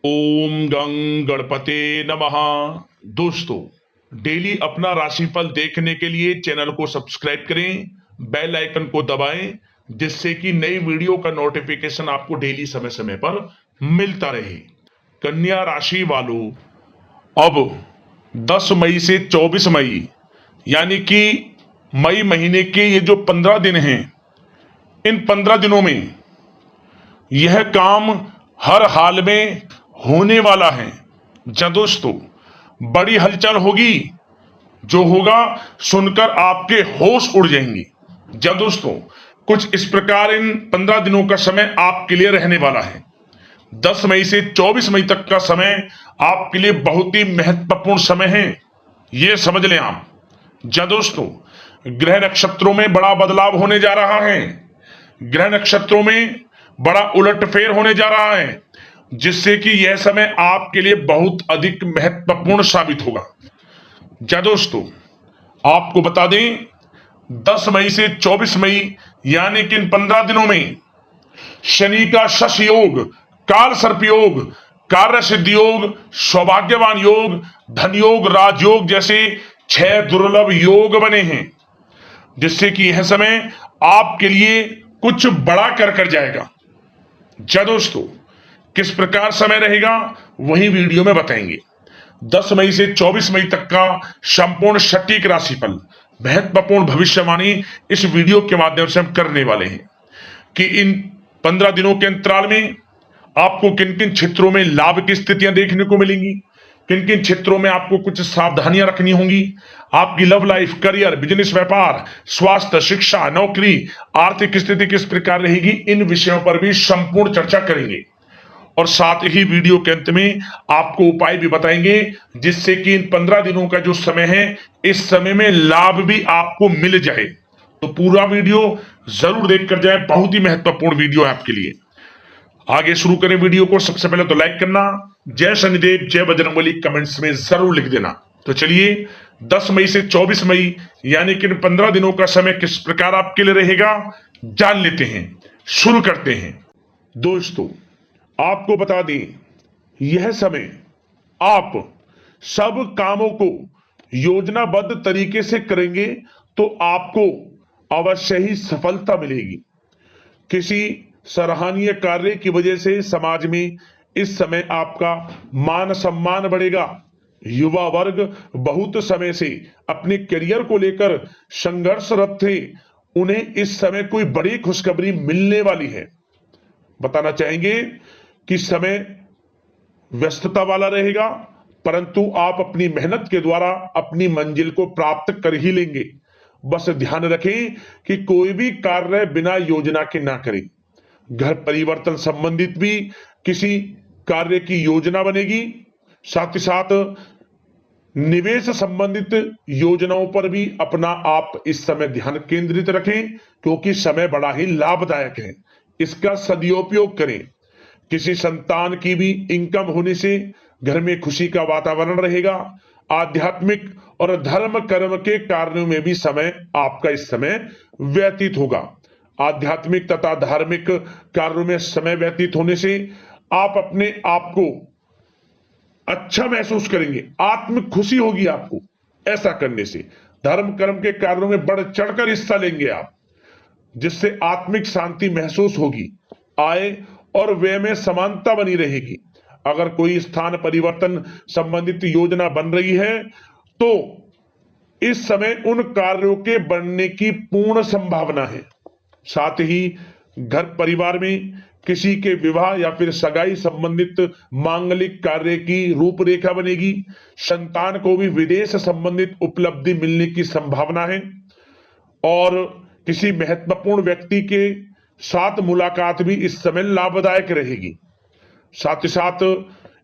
ओम गं गणपते नमः। दोस्तों, डेली अपना राशिफल देखने के लिए चैनल को सब्सक्राइब करें, बेल आइकन को दबाएं, जिससे कि नई वीडियो का नोटिफिकेशन आपको डेली समय समय पर मिलता रहे। कन्या राशि वालों, अब 10 मई से 24 मई यानी कि मई महीने के ये जो 15 दिन हैं, इन 15 दिनों में यह काम हर हाल में होने वाला है। जी दोस्तों, बड़ी हलचल होगी, जो होगा सुनकर आपके होश उड़ जाएंगे। जी दोस्तों, कुछ इस प्रकार इन 15 दिनों का समय आपके लिए रहने वाला है। 10 मई से 24 मई तक का समय आपके लिए बहुत ही महत्वपूर्ण समय है, यह समझ लें आप। जी दोस्तों, ग्रह नक्षत्रों में बड़ा बदलाव होने जा रहा है। ग्रह नक्षत्रों में बड़ा उलटफेर होने जा रहा है, जिससे कि यह समय आपके लिए बहुत अधिक महत्वपूर्ण साबित होगा। जी दोस्तों, आपको बता दें, 10 मई से 24 मई यानी कि इन 15 दिनों में शनि का शश योग, काल सर्प योग, कार्य सिद्धि योग, सौभाग्यवान योग, धन योग, राजयोग जैसे 6 दुर्लभ योग बने हैं, जिससे कि यह समय आपके लिए कुछ बड़ा कर जाएगा। जी दोस्तों, किस प्रकार समय रहेगा वही वीडियो में बताएंगे। 10 मई से 24 मई तक का संपूर्ण सटीक राशिफल, महत्वपूर्ण भविष्यवाणी इस वीडियो के माध्यम से हम करने वाले हैं कि इन 15 दिनों के अंतराल में आपको किन किन क्षेत्रों में लाभ की स्थितियां देखने को मिलेंगी, किन किन क्षेत्रों में आपको कुछ सावधानियां रखनी होंगी, आपकी लव लाइफ, करियर, बिजनेस, व्यापार, स्वास्थ्य, शिक्षा, नौकरी, आर्थिक स्थिति किस प्रकार रहेगी, इन विषयों पर भी संपूर्ण चर्चा करेंगे। और साथ ही वीडियो के अंत में आपको उपाय भी बताएंगे, जिससे कि इन 15 दिनों का जो समय है, इस समय में लाभ भी आपको मिल जाए। तो पूरा वीडियो जरूर देखकर जाए, बहुत ही महत्वपूर्ण वीडियो है आपके लिए। आगे शुरू करें वीडियो को। सबसे पहले तो लाइक करना, जय शनिदेव, जय बजरंगबली कमेंट्स में जरूर लिख देना। तो चलिए, 10 मई से 24 मई यानी कि 15 दिनों का समय किस प्रकार आपके लिए रहेगा, जान लेते हैं। शुरू करते हैं। दोस्तों, आपको बता दें, यह समय आप सब कामों को योजनाबद्ध तरीके से करेंगे तो आपको अवश्य ही सफलता मिलेगी। किसी सराहनीय कार्य की वजह से समाज में इस समय आपका मान सम्मान बढ़ेगा। युवा वर्ग बहुत समय से अपने करियर को लेकर संघर्षरत थे, उन्हें इस समय कोई बड़ी खुशखबरी मिलने वाली है। बताना चाहेंगे कि समय व्यस्तता वाला रहेगा, परंतु आप अपनी मेहनत के द्वारा अपनी मंजिल को प्राप्त कर ही लेंगे। बस ध्यान रखें कि कोई भी कार्य बिना योजना के ना करें। घर परिवर्तन संबंधित भी किसी कार्य की योजना बनेगी। साथ ही साथ निवेश संबंधित योजनाओं पर भी अपना आप इस समय ध्यान केंद्रित रखें, क्योंकि समय बड़ा ही लाभदायक है। इसका सदुपयोग करें। किसी संतान की भी इनकम होने से घर में खुशी का वातावरण रहेगा। आध्यात्मिक और धर्म कर्म के कार्यों में भी समय आपका इस समय व्यतीत होगा। आध्यात्मिक तथा धार्मिक कार्यों में समय व्यतीत होने से आप अपने आप को अच्छा महसूस करेंगे, आत्म खुशी होगी आपको ऐसा करने से। धर्म कर्म के कार्यों में बढ़ चढ़कर हिस्सा लेंगे आप, जिससे आत्मिक शांति महसूस होगी। आय और व्यय में समानता बनी रहेगी। अगर कोई स्थान परिवर्तन संबंधित योजना बन रही है तो इस समय उन कार्यों के बनने की पूर्ण संभावना है। साथ ही घर परिवार में किसी के विवाह या फिर सगाई संबंधित मांगलिक कार्य की रूपरेखा बनेगी। संतान को भी विदेश संबंधित उपलब्धि मिलने की संभावना है और किसी महत्वपूर्ण व्यक्ति के साथ मुलाकात भी इस समय लाभदायक रहेगी। साथ ही साथ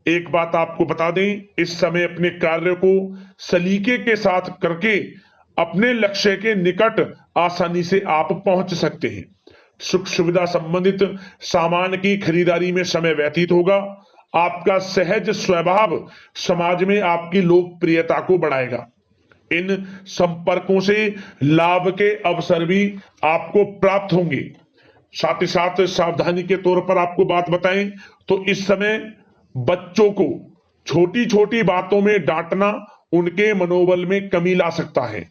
एक बात आपको बता दें, इस समय अपने कार्य को सलीके के साथ करके अपने लक्ष्य के निकट आसानी से आप पहुंच सकते हैं। सुख सुविधा संबंधित सामान की खरीदारी में समय व्यतीत होगा। आपका सहज स्वभाव समाज में आपकी लोकप्रियता को बढ़ाएगा। इन संपर्कों से लाभ के अवसर भी आपको प्राप्त होंगे। साथ ही साथ सावधानी के तौर पर आपको बात बताएं तो इस समय बच्चों को छोटी छोटी बातों में डांटना उनके मनोबल में कमी ला सकता है,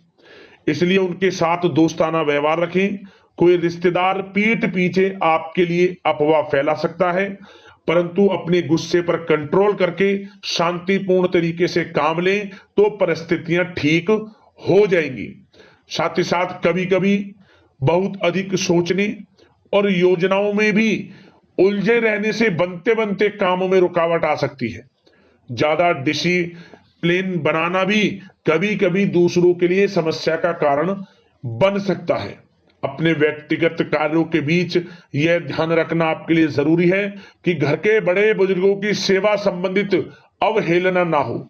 इसलिए उनके साथ दोस्ताना व्यवहार रखें। कोई रिश्तेदार पीठ पीछे आपके लिए अफवाह फैला सकता है, परंतु अपने गुस्से पर कंट्रोल करके शांतिपूर्ण तरीके से काम लें तो परिस्थितियां ठीक हो जाएंगी। साथ ही साथ कभी कभी बहुत अधिक सोचने और योजनाओं में भी उलझे रहने से बनते बनते कामों में रुकावट आ सकती है। ज्यादा डिसिप्लिन बनाना भी कभी कभी दूसरों के लिए समस्या का कारण बन सकता है। अपने व्यक्तिगत कार्यों के बीच यह ध्यान रखना आपके लिए जरूरी है कि घर के बड़े बुजुर्गों की सेवा संबंधित अवहेलना ना हो।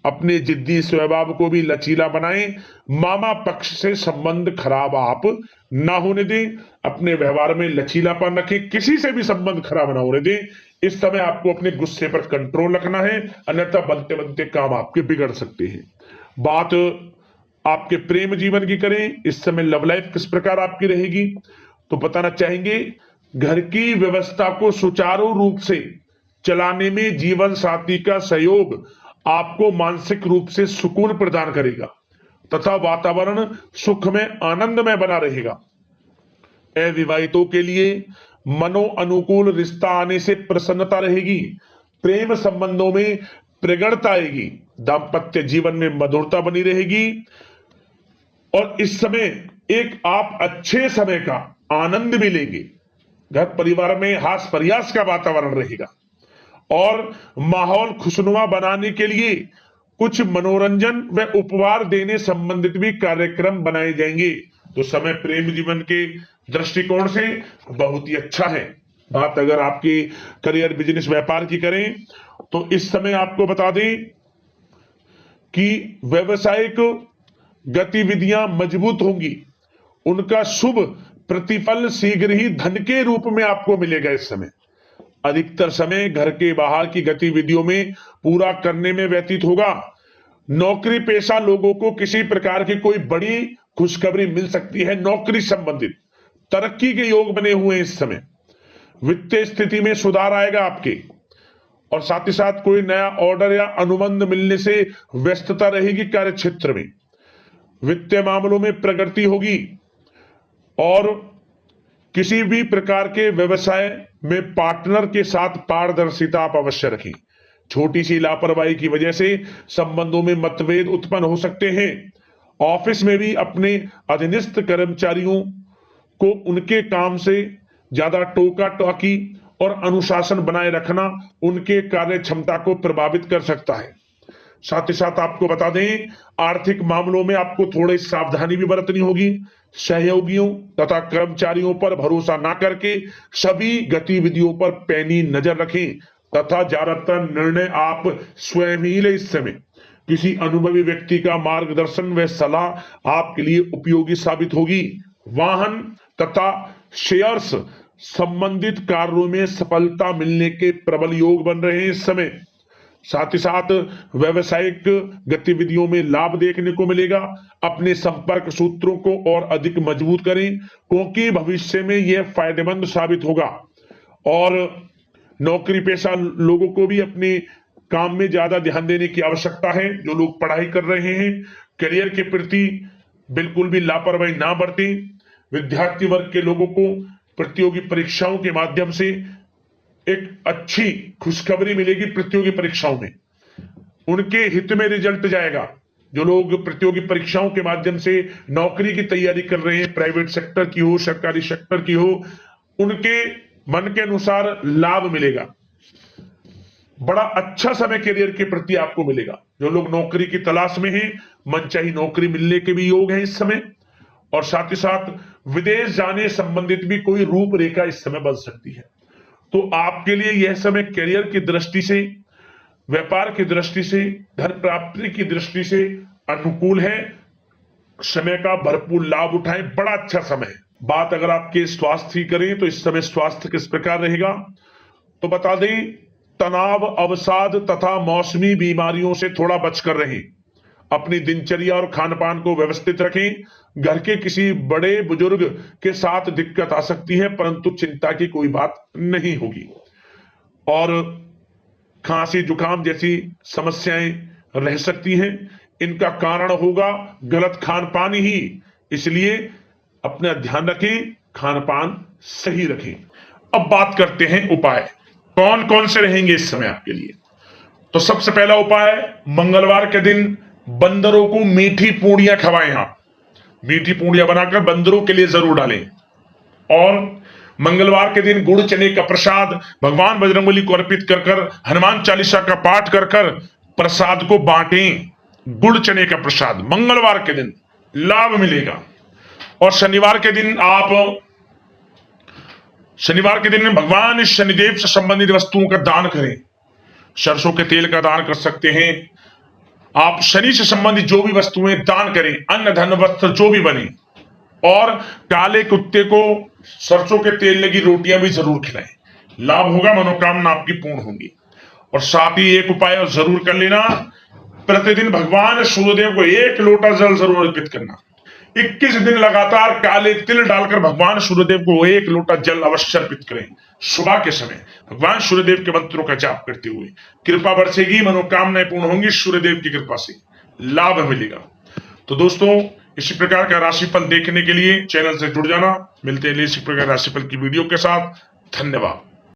अपने जिद्दी स्वभाव को भी लचीला बनाएं। मामा पक्ष से संबंध खराब आप ना होने दें। अपने व्यवहार में लचीलापन रखें, किसी से भी संबंध खराब ना होने दें। इस समय आपको अपने गुस्से पर कंट्रोल रखना है, अन्यथा बनते बनते काम आपके बिगड़ सकते हैं। बात आपके प्रेम जीवन की करें, इस समय लव लाइफ किस प्रकार आपकी रहेगी, तो बताना चाहेंगे घर की व्यवस्था को सुचारू रूप से चलाने में जीवन साथी का सहयोग आपको मानसिक रूप से सुकून प्रदान करेगा तथा वातावरण सुख में आनंद में बना रहेगा। अविवाहितों के लिए मनो अनुकूल रिश्ता आने से प्रसन्नता रहेगी। प्रेम संबंधों में प्रगड़ता आएगी। दाम्पत्य जीवन में मधुरता बनी रहेगी और इस समय एक आप अच्छे समय का आनंद भी लेंगे। घर परिवार में हास प्रयास का वातावरण रहेगा और माहौल खुशनुमा बनाने के लिए कुछ मनोरंजन व उपहार देने संबंधित भी कार्यक्रम बनाए जाएंगे। तो समय प्रेम जीवन के दृष्टिकोण से बहुत ही अच्छा है। बात अगर आपकी करियर बिजनेस व्यापार की करें तो इस समय आपको बता दें कि व्यवसायिक गतिविधियां मजबूत होंगी। उनका शुभ प्रतिफल शीघ्र ही धन के रूप में आपको मिलेगा। इस समय अधिकतर समय घर के बाहर की गतिविधियों में पूरा करने में व्यतीत होगा। नौकरी पेशा लोगों को किसी प्रकार की कोई बड़ी खुशखबरी मिल सकती है। नौकरी संबंधित तरक्की के योग बने हुए हैं। इस समय वित्तीय स्थिति में सुधार आएगा आपके, और साथ ही साथ कोई नया ऑर्डर या अनुबंध मिलने से व्यस्तता रहेगी। कार्य क्षेत्र में वित्तीय मामलों में प्रगति होगी और किसी भी प्रकार के व्यवसाय में पार्टनर के साथ पारदर्शिता आप अवश्य रखें। छोटी सी लापरवाही की वजह से संबंधों में मतभेद उत्पन्न हो सकते हैं। ऑफिस में भी अपने अधीनस्थ कर्मचारियों को उनके काम से ज्यादा टोका टाकी और अनुशासन बनाए रखना उनके कार्य क्षमता को प्रभावित कर सकता है। साथ ही साथ आपको बता दें आर्थिक मामलों में आपको थोड़ी सावधानी भी बरतनी होगी। सहयोगियों तथा कर्मचारियों पर भरोसा ना करके सभी गतिविधियों पर पैनी नजर रखें तथा ज्यादातर निर्णय आप स्वयं ही ले। इस समय किसी अनुभवी व्यक्ति का मार्गदर्शन व सलाह आपके लिए उपयोगी साबित होगी। वाहन तथा शेयर्स संबंधित कार्यों में सफलता मिलने के प्रबल योग बन रहे हैं इस समय। साथ ही साथ व्यवसायिक गतिविधियों में लाभ देखने को मिलेगा। अपने संपर्क सूत्रों को और अधिक मजबूत करें क्योंकि भविष्य में यह फायदेमंद साबित होगा। और नौकरी पेशा लोगों को भी अपने काम में ज्यादा ध्यान देने की आवश्यकता है। जो लोग पढ़ाई कर रहे हैं करियर के प्रति बिल्कुल भी लापरवाही ना बरतें। विद्यार्थी वर्ग के लोगों को प्रतियोगी परीक्षाओं के माध्यम से एक अच्छी खुशखबरी मिलेगी। प्रतियोगी परीक्षाओं में उनके हित में रिजल्ट जाएगा। जो लोग प्रतियोगी परीक्षाओं के माध्यम से नौकरी की तैयारी कर रहे हैं, प्राइवेट सेक्टर की हो सरकारी सेक्टर की हो, उनके मन के अनुसार लाभ मिलेगा। बड़ा अच्छा समय करियर के प्रति आपको मिलेगा। जो लोग नौकरी की तलाश में हैं मनचाही नौकरी मिलने के भी योग है इस समय। और साथ ही साथ विदेश जाने संबंधित भी कोई रूपरेखा इस समय बन सकती है। तो आपके लिए यह समय करियर की दृष्टि से, व्यापार की दृष्टि से, धन प्राप्ति की दृष्टि से अनुकूल है। समय का भरपूर लाभ उठाएं, बड़ा अच्छा समय है। बात अगर आपके स्वास्थ्य की करें तो इस समय स्वास्थ्य किस प्रकार रहेगा, तो बता दें तनाव, अवसाद तथा मौसमी बीमारियों से थोड़ा बचकर रहें। अपनी दिनचर्या और खान पान को व्यवस्थित रखें। घर के किसी बड़े बुजुर्ग के साथ दिक्कत आ सकती है परंतु चिंता की कोई बात नहीं होगी। और खांसी जुकाम जैसी समस्याएं रह सकती हैं। इनका कारण होगा गलत खान पान ही। इसलिए अपना ध्यान रखें, खान पान सही रखें। अब बात करते हैं उपाय कौन कौन से रहेंगे इस समय आपके लिए। तो सबसे पहला उपाय, मंगलवार के दिन बंदरों को मीठी पूड़ियां खवाएं। आप मीठी पूड़ियां बनाकर बंदरों के लिए जरूर डालें। और मंगलवार के दिन गुड़ चने का प्रसाद भगवान बजरंगबली को अर्पित कर कर, हनुमान चालीसा का पाठ कर कर प्रसाद को बांटें। गुड़ चने का प्रसाद मंगलवार के दिन लाभ मिलेगा। और शनिवार के दिन भगवान शनिदेव से संबंधित वस्तुओं का दान करें। सरसों के तेल का दान कर सकते हैं आप। शनि से संबंधित जो भी वस्तुएं दान करें, अन्न धन वस्त्र जो भी बने। और काले कुत्ते को सरसों के तेल लगी रोटियां भी जरूर खिलाएं। लाभ होगा, मनोकामना आपकी पूर्ण होंगी। और साथ ही एक उपाय जरूर कर लेना, प्रतिदिन भगवान सूर्यदेव को 1 लोटा जल जरूर अर्पित करना। 21 दिन लगातार काले तिल डालकर भगवान सूर्यदेव को 1 लोटा जल अवश्य अर्पित करें। सुबह के समय भगवान सूर्यदेव के मंत्रों का जाप करते हुए कृपा बरसेगी, मनोकामनाएं पूर्ण होंगी। सूर्यदेव की कृपा से लाभ मिलेगा। तो दोस्तों, इसी प्रकार का राशिफल देखने के लिए चैनल से जुड़ जाना। मिलते हैं इसी प्रकार राशिफल की वीडियो के साथ। धन्यवाद।